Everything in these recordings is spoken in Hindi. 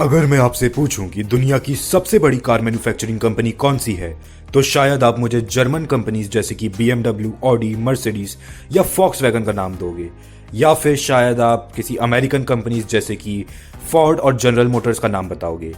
अगर मैं आपसे पूछूं कि दुनिया की सबसे बड़ी कार मैन्युफैक्चरिंग कंपनी कौन सी है, तो शायद आप मुझे जर्मन कंपनीज जैसे कि BMW, ऑडी, मर्सिडीज या फॉक्सवैगन का नाम दोगे, या फिर शायद आप किसी अमेरिकन कंपनीज जैसे कि फोर्ड और जनरल मोटर्स का नाम बताओगे।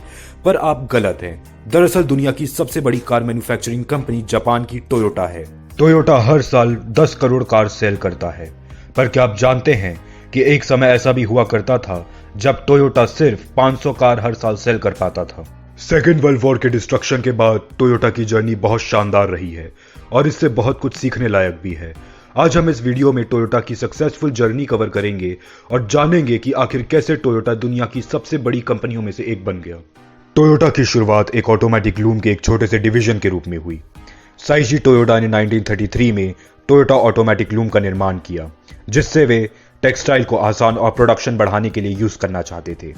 पर आप गलत हैं। दरअसल दुनिया की सबसे बड़ी कार मैन्युफैक्चरिंग कंपनी जापान की टोयोटा है। टोयोटा हर साल 10 करोड़ कार सेल करता है। पर क्या आप जानते हैं कि एक समय ऐसा भी हुआ करता था जब टोयोटा सिर्फ 500 कार हर साल सेल कर पाता था। सेकेंड वर्ल्ड वॉर के डिस्ट्रक्शन के बाद टोयोटा की जर्नी बहुत शानदार रही है और इससे बहुत कुछ सीखने लायक भी है। आज हम इस वीडियो में टोयोटा की सक्सेसफुल जर्नी कवर करेंगे और जानेंगे कि आखिर कैसे टोयोटा दुनिया की सबसे बड़ी कंपनियों में से एक बन गया। टोयोटा की शुरुआत एक ऑटोमेटिक लूम के एक छोटे से डिवीजन के रूप में हुई। साइजी टोयोटा ने 1933 में टोयोटा ऑटोमेटिक लूम का निर्माण किया, जिससे वे टेक्सटाइल को आसान और प्रोडक्शन बढ़ाने के लिए यूज करना चाहते थे।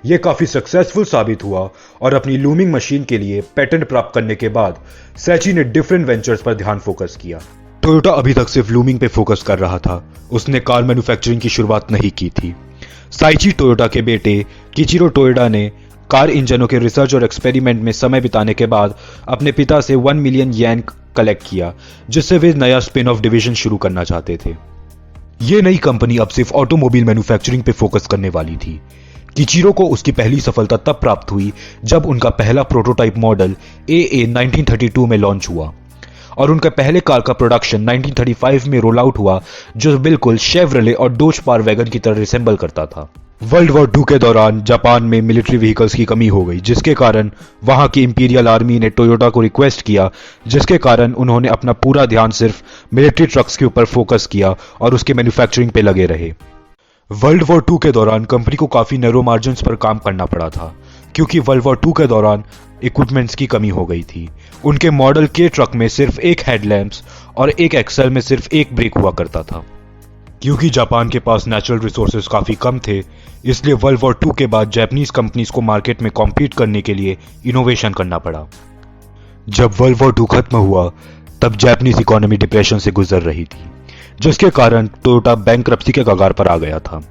यह काफी सक्सेसफुल साबित हुआ और अपनी लूमिंग मशीन के लिए पेटेंट प्राप्त करने के बाद सैची ने डिफरेंट वेंचर्स पर ध्यान फोकस किया। टोयोटा अभी तक सिर्फ लूमिंग पे फोकस कर रहा था, उसने कार मैन्युफैक्चरिंग की शुरुआत नहीं की थी। साइची टोयोटा के बेटे किचिरो टोयोटा ने कार इंजनों के रिसर्च और एक्सपेरिमेंट में समय बिताने के बाद अपने पिता से 1 मिलियन येन कलेक्ट किया, जिससे वे नया स्पिन ऑफ डिवीजन शुरू करना चाहते थे। ये नई कंपनी अब सिर्फ ऑटोमोबाइल मैन्युफैक्चरिंग पे फोकस करने वाली थी। किचिरो को उसकी पहली सफलता तब प्राप्त हुई जब उनका पहला प्रोटोटाइप मॉडल AA 1932 में लॉन्च हुआ और उनका पहले कार का प्रोडक्शन 1935 में रोल आउट हुआ, जो बिल्कुल शेवरले और डोज पावर वैगन की तरह रिसेंबल करता था। वर्ल्ड वॉर 2 के दौरान जापान में मिलिट्री व्हीकल्स की कमी हो गई, जिसके कारण वहां की इंपीरियल आर्मी ने टोयोटा को रिक्वेस्ट किया, जिसके कारण उन्होंने अपना पूरा ध्यान सिर्फ मिलिट्री ट्रक्स के ऊपर फोकस किया और उसके मैन्युफैक्चरिंग पे लगे रहे। वर्ल्ड वॉर 2 के दौरान कंपनी को काफी नैरो मार्जिन्स पर काम करना पड़ा था, क्योंकि वर्ल्ड वॉर 2 के दौरान इक्विपमेंट्स की कमी हो गई थी। उनके मॉडल के ट्रक में सिर्फ एक हेडलैम्प्स और एक एक्सेल में सिर्फ एक ब्रेक हुआ करता था। क्योंकि जापान के पास नेचुरल रिसोर्सेज काफी कम थे, इसलिए वर्ल्ड वॉर 2 के बाद जापानीज कंपनीज को मार्केट में कॉम्पीट करने के लिए इनोवेशन करना पड़ा। जब वर्ल्ड वॉर 2 खत्म हुआ, तब जापानीज इकोनॉमी डिप्रेशन से गुजर रही थी, जिसके कारण टोयोटा बैंकरप्सी के कगार पर आ गया था।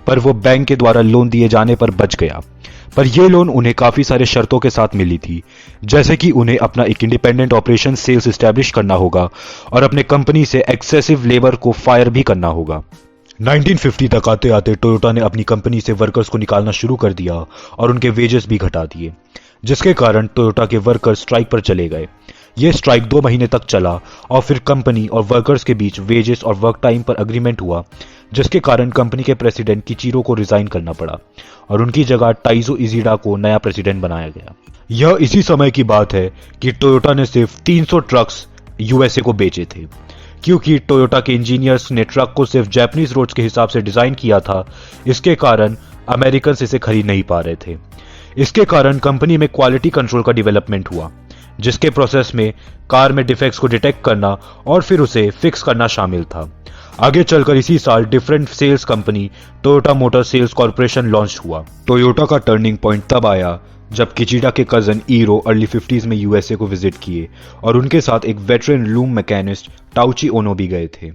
पर वो बैंक के द्वारा लोन दिए जाने पर बच गया, पर यह लोन उन्हें काफी सारे शर्तों के साथ मिली थी, जैसे कि उन्हें अपना एक इंडिपेंडेंट ऑपरेशन सेल्स एस्टैब्लिश करना होगा और अपने कंपनी से एक्सेसिव लेबर को फायर भी करना होगा। 1950 तक आते आते टोयोटा ने अपनी कंपनी से वर्कर्स को निकालना शुरू कर दिया और उनके वेजेस भी घटा दिए, जिसके कारण टोयोटा के वर्कर्स स्ट्राइक पर चले गए। यह स्ट्राइक 2 महीने तक चला और फिर कंपनी और वर्कर्स के बीच वेजेस और वर्क टाइम पर अग्रीमेंट हुआ, जिसके कारण कंपनी के प्रेसिडेंट किचिरो को रिजाइन करना पड़ा और उनकी जगह टाइजो इजिडा को नया प्रेसिडेंट बनाया गया। यह इसी समय की बात है कि टोयोटा ने सिर्फ 300 ट्रक्स यूएसए को बेचे थे, क्योंकि टोयोटा के इंजीनियर्स ने ट्रक को सिर्फ जापानीज रोड्स के हिसाब से डिजाइन किया था। इसके कारण अमेरिकन इसे खरीद नहीं पा रहे थे। इसके कारण कंपनी में क्वालिटी कंट्रोल का डेवलपमेंट हुआ, जिसके प्रोसेस में कार में डिफेक्ट्स को डिटेक्ट करना और फिर उसे फिक्स करना शामिल था। आगे चलकर इसी साल different sales company Toyota motor sales corporation launch हुआ। टोयोटा का टर्निंग पॉइंट तब आया जब किचिडा के कजन ईरो अर्ली 50s में यूएसए को विजिट किए और उनके साथ एक वेटरन लूम मैकेनिस्ट टाउची ओनो भी गए थे।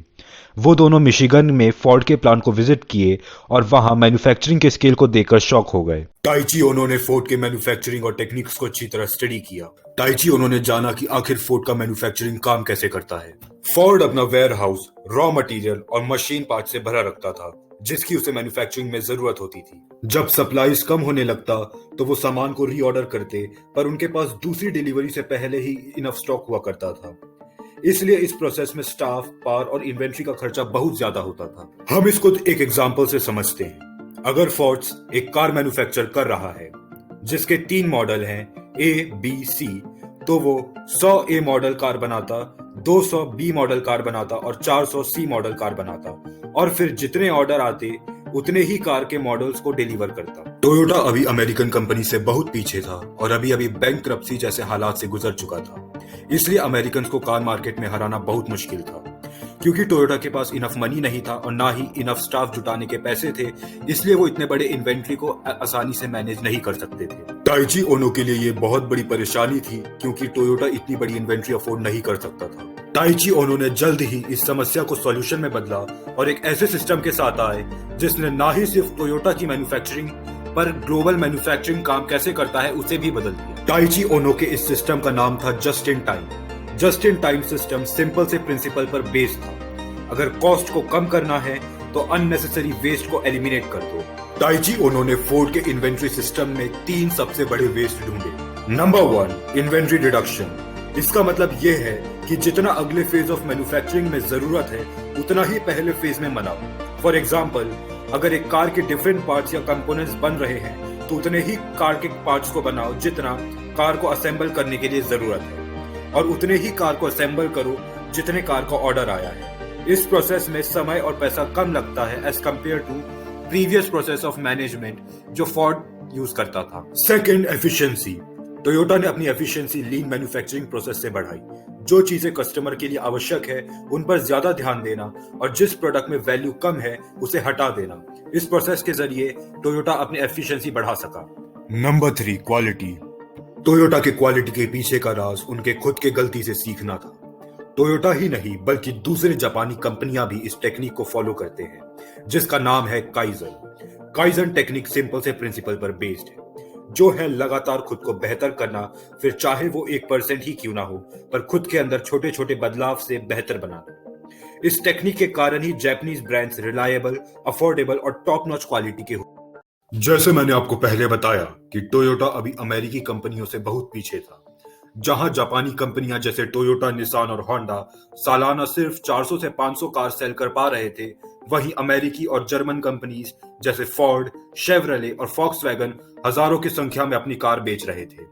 वो दोनों मिशिगन में फोर्ड के प्लांट को विजिट किए और वहां मैन्युफैक्चरिंग के स्केल को देखकर शॉक हो गए। टाइची ओनो ने फोर्ड के मैन्युफैक्चरिंग और टेक्निक्स को अच्छी तरह स्टडी किया। टाइची ओनो ने जाना कि आखिर फोर्ड का मैन्युफैक्चरिंग काम कैसे करता है। फोर्ड अपना वेयर हाउस रॉ मटेरियल और मशीन पार्ट से भरा रखता था, जिसकी उसे मैन्युफैक्चरिंग में जरूरत होती थी। जब सप्लाईज कम होने लगता तो वो सामान को रीऑर्डर करते, पर उनके पास दूसरी डिलीवरी से पहले ही इनफ स्टॉक हुआ करता था। इसलिए इस प्रोसेस में स्टाफ, पावर और इन्वेंट्री का खर्चा बहुत ज्यादा होता था। हम इसको एक एग्जांपल से समझते हैं। अगर फोर्ड्स एक कार मैन्युफैक्चर कर रहा है जिसके 3 मॉडल हैं A, B, C, तो वो 100 A मॉडल कार बनाता, 200 B मॉडल कार बनाता और 400 C मॉडल कार बनाता, और फिर जितने ऑर्डर आते उतने ही कार के मॉडल्स को डिलीवर करता। टोयोटा अभी अमेरिकन कंपनी से बहुत पीछे था और अभी बैंकरप्सी जैसे हालात से गुजर चुका था। इसलिए अमेरिकन को कार मार्केट में हराना बहुत मुश्किल था। क्योंकि टोयोटा के पास इनफ मनी नहीं था और ना ही इनफ स्टाफ जुटाने के पैसे थे, इसलिए वो इतने बड़े इन्वेंट्री को आसानी से मैनेज नहीं कर सकते थे। टाइची ओनो के लिए ये बहुत बड़ी परेशानी थी, क्योंकि टोयोटा इतनी बड़ी इन्वेंट्री अफोर्ड नहीं कर सकता था। टाइची ओनो ने जल्द ही इस समस्या को सॉल्यूशन में बदला और एक ऐसे सिस्टम के साथ आए जिसने ना ही सिर्फ टोयोटा की मैन्युफैक्चरिंग पर ग्लोबल मैन्युफैक्चरिंग काम कैसे करता है उसे भी बदल दिया। टाइची ओनो के इस सिस्टम का नाम था just in time. Just in time system simple से प्रिंसिपल पर बेस्ड था। अगर कॉस्ट को कम करना है तो अननेसेसरी वेस्ट को एलिमिनेट कर दो। टाइची ओनो ने फोर्ड के इन्वेंट्री सिस्टम में 3 सबसे बड़े वेस्ट ढूंढे। Number 1, inventory reduction. इसका मतलब यह है कि जितना अगले फेज ऑफ मैन्युफैक्चरिंग में जरूरत है उतना ही पहले फेज में बनाओ। फॉर एग्जाम्पल, अगर एक कार के डिफरेंट पार्ट्स या कंपोनेंट्स बन रहे हैं तो उतने ही कार के पार्ट्स को बनाओ जितना कार को असेंबल करने के लिए जरूरत है, और उतने ही कार को असेंबल करो जितने कार का ऑर्डर आया है। इस प्रोसेस में समय और पैसा कम लगता है as compare to previous process of management जो फोर्ड यूज करता था। Second, efficiency. टोयोटा ने अपनी एफिशिएंसी लीन मैन्युफैक्चरिंग प्रोसेस से बढ़ाई। जो चीजें कस्टमर के लिए आवश्यक है उन पर ज्यादा ध्यान देना और जिस प्रोडक्ट में वैल्यू कम है उसे हटा देना। इस प्रोसेस के जरिए टोयोटा अपनी एफिशिएंसी बढ़ा सका। Number 3, quality. टोयोटा के क्वालिटी के पीछे का राज उनके खुद के गलती से सीखना था। टोयोटा ही नहीं बल्कि दूसरे जापानी कंपनियां भी इस टेक्निक को फॉलो करते हैं जिसका नाम है काइजन। काइजन टेक्निक सिंपल से प्रिंसिपल पर बेस्ड है, जो है लगातार खुद को बेहतर करना, फिर चाहे वो 1% ही क्यों ना हो, पर खुद के अंदर छोटे छोटे बदलाव से बेहतर बनाना। इस टेक्निक के कारण ही जापानीज ब्रांड्स रिलायबल, अफोर्डेबल और टॉप नॉच क्वालिटी के हो। जैसे मैंने आपको पहले बताया कि टोयोटा अभी अमेरिकी कंपनियों से बहुत पीछे था। जहां जापानी कंपनियां जैसे टोयोटा, निसान और होंडा सालाना सिर्फ 400 से 500 कार सेल कर पा रहे थे, वहीं अमेरिकी और जर्मन कंपनीज जैसे फोर्ड, शेवरले और फॉक्सवैगन हजारों की संख्या में अपनी कार बेच रहे थे।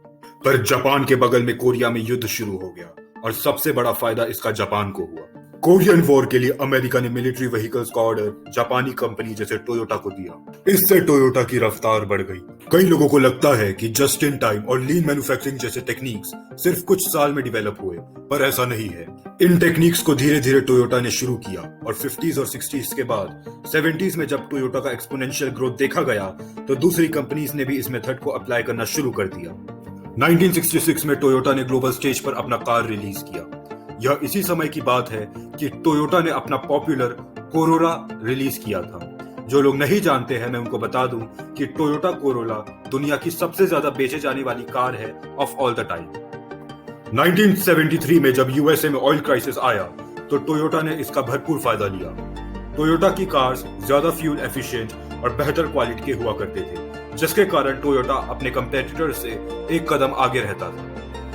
पर जापान के बगल में कोरिया में युद्ध शुरू हो गया और सबसे बड़ा फायदा इसका जापान को हुआ। कोरियन वॉर के लिए अमेरिका ने मिलिट्री व्हीकल्स का ऑर्डर जापानी कंपनी जैसे टोयोटा को दिया। इससे टोयोटा की रफ्तार बढ़ गई। कई लोगों को लगता है कि जस्ट इन टाइम और लीन मैन्युफैक्चरिंग जैसे टेक्निक्स सिर्फ कुछ साल में डेवलप हुए, पर ऐसा नहीं है। इन टेक्निक्स को धीरे धीरे टोयोटा ने शुरू किया और 50s और 60s के बाद 70s में जब टोयोटा का एक्सपोनेंशियल ग्रोथ देखा गया तो दूसरी कंपनीज ने भी इस मेथड को अप्लाई करना शुरू कर दिया। 1966 में टोयोटा ने ग्लोबल स्टेज पर अपना कार रिलीज किया। यह इसी समय की बात है कि टोयोटा ने अपना पॉपुलर कोरोला रिलीज किया था। जो लोग नहीं जानते हैं मैं उनको बता दूं कि टोयोटा कोरोला दुनिया की सबसे ज्यादा बेचे जाने वाली कार है ऑफ ऑल द टाइम। 1973 में जब यूएसए में ऑयल क्राइसिस आया तो टोयोटा ने इसका भरपूर फायदा लिया। टोयोटा की कार्स ज्यादा फ्यूल एफिशिएंट और बेहतर क्वालिटी के हुआ करते थे, जिसके कारण टोयोटा अपने कंपेटिटर से एक कदम आगे रहता था।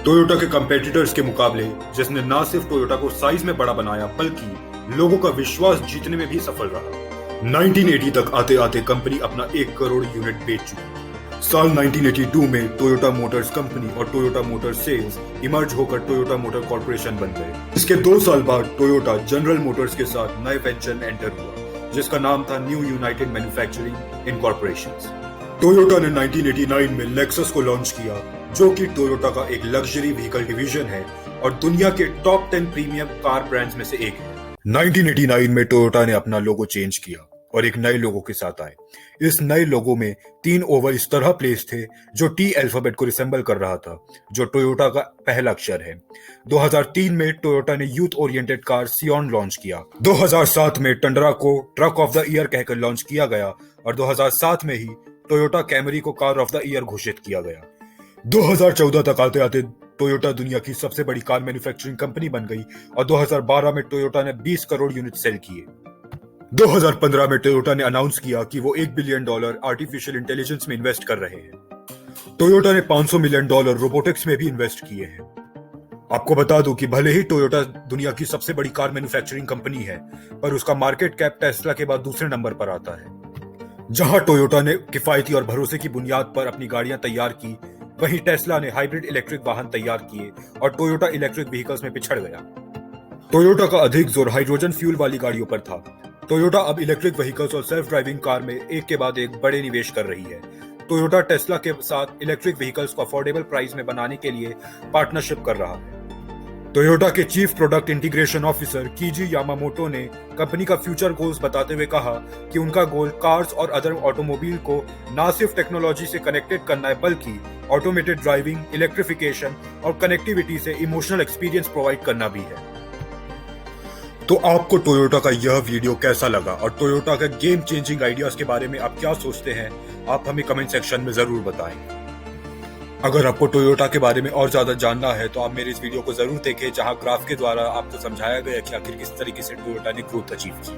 टोयोटा के कंपेटिटर्स के मुकाबले जिसने न सिर्फ टोयोटा को साइज में बड़ा बनाया बल्कि लोगों का विश्वास जीतने में भी सफल रहा। 1980 तक आते आते कंपनी अपना 1 करोड़ यूनिट बेच चुकी। साल 1982 में टोयोटा मोटर्स कंपनी और टोयोटा मोटर सेल्स इमर्ज होकर टोयोटा मोटर कॉर्पोरेशन बन गए। इसके 2 साल बाद टोयोटा जनरल मोटर्स के साथ नए वेंचर में एंटर हुआ जिसका नाम था न्यू यूनाइटेड मैन्युफैक्चरिंग इनकॉर्पोरेशंस। टोयोटा ने 1989 में लेक्सस को लॉन्च किया जो कि टोयोटा का एक लग्जरी व्हीकल डिवीजन है और दुनिया के टॉप 10 प्रीमियम कार ब्रांड्स में से एक है। 1989 में टोयोटा ने अपना लोगो चेंज किया और एक नए लोगो के साथ आए। इस नए लोगो में 3 ओवल इस तरह प्लेस थे जो टी अल्फाबेट को रिसेंबल कर रहा था, जो टोयोटा का पहला अक्षर है। 2003 में टोयोटा ने यूथ ओरिएंटेड कार सियोन लॉन्च किया। 2007 में टंडरा को ट्रक ऑफ द ईयर कहकर लॉन्च किया गया और 2007 में ही टोयोटा कैमरी को कार ऑफ द ईयर घोषित किया गया। 2014 तक आते आते टोयोटा दुनिया की सबसे बड़ी कार मैन्युफैक्चरिंग कंपनी बन गई और 2012 में टोयोटा ने 20 करोड़ यूनिट सेल किए। 2015 में टोयोटा ने अनाउंस किया कि वो $1 बिलियन आर्टिफिशियल इंटेलिजेंस में इन्वेस्ट कर रहे हैं। टोयोटा ने $500 मिलियन रोबोटिक्स में भी इन्वेस्ट किए हैं। आपको बता दूं कि भले ही टोयोटा दुनिया की सबसे बड़ी कार मैन्युफैक्चरिंग कंपनी है, पर उसका मार्केट कैप टेस्ला के बाद दूसरे नंबर पर आता है। जहां टोयोटा ने किफायती और भरोसे की बुनियाद पर अपनी गाड़ियां तैयार की, वहीं टेस्ला ने हाइब्रिड इलेक्ट्रिक वाहन तैयार किए और टोयोटा इलेक्ट्रिक व्हीकल्स में पिछड़ गया। टोयोटा का अधिक जोर हाइड्रोजन फ्यूल वाली गाड़ियों पर था। टोयोटा अब इलेक्ट्रिक व्हीकल्स और सेल्फ ड्राइविंग कार में एक के बाद एक बड़े निवेश कर रही है। टोयोटा टेस्ला के साथ इलेक्ट्रिक व्हीकल्स को अफोर्डेबल प्राइस में बनाने के लिए पार्टनरशिप कर रहा है। टोयोटा के chief product integration officer कीजी Yamamoto ने कंपनी का फ्यूचर गोल्स बताते हुए कहा कि उनका गोल कार्स और अदर ऑटोमोबाइल को न सिर्फ टेक्नोलॉजी से कनेक्टेड करना है बल्कि ऑटोमेटेड ड्राइविंग, इलेक्ट्रिफिकेशन और कनेक्टिविटी से इमोशनल एक्सपीरियंस प्रोवाइड करना भी है। तो आपको टोयोटा का यह वीडियो कैसा लगा और टोयोटा का गेम चेंजिंग आइडियाज के बारे में आप क्या सोचते हैं, आप हमें कमेंट सेक्शन में जरूर बताएं। अगर आपको टोयोटा के बारे में और ज्यादा जानना है तो आप मेरे इस वीडियो को जरूर देखें, जहां ग्राफ के द्वारा आपको समझाया गया कि आखिर किस तरीके से टोयोटा ने ग्रोथ अचीव की।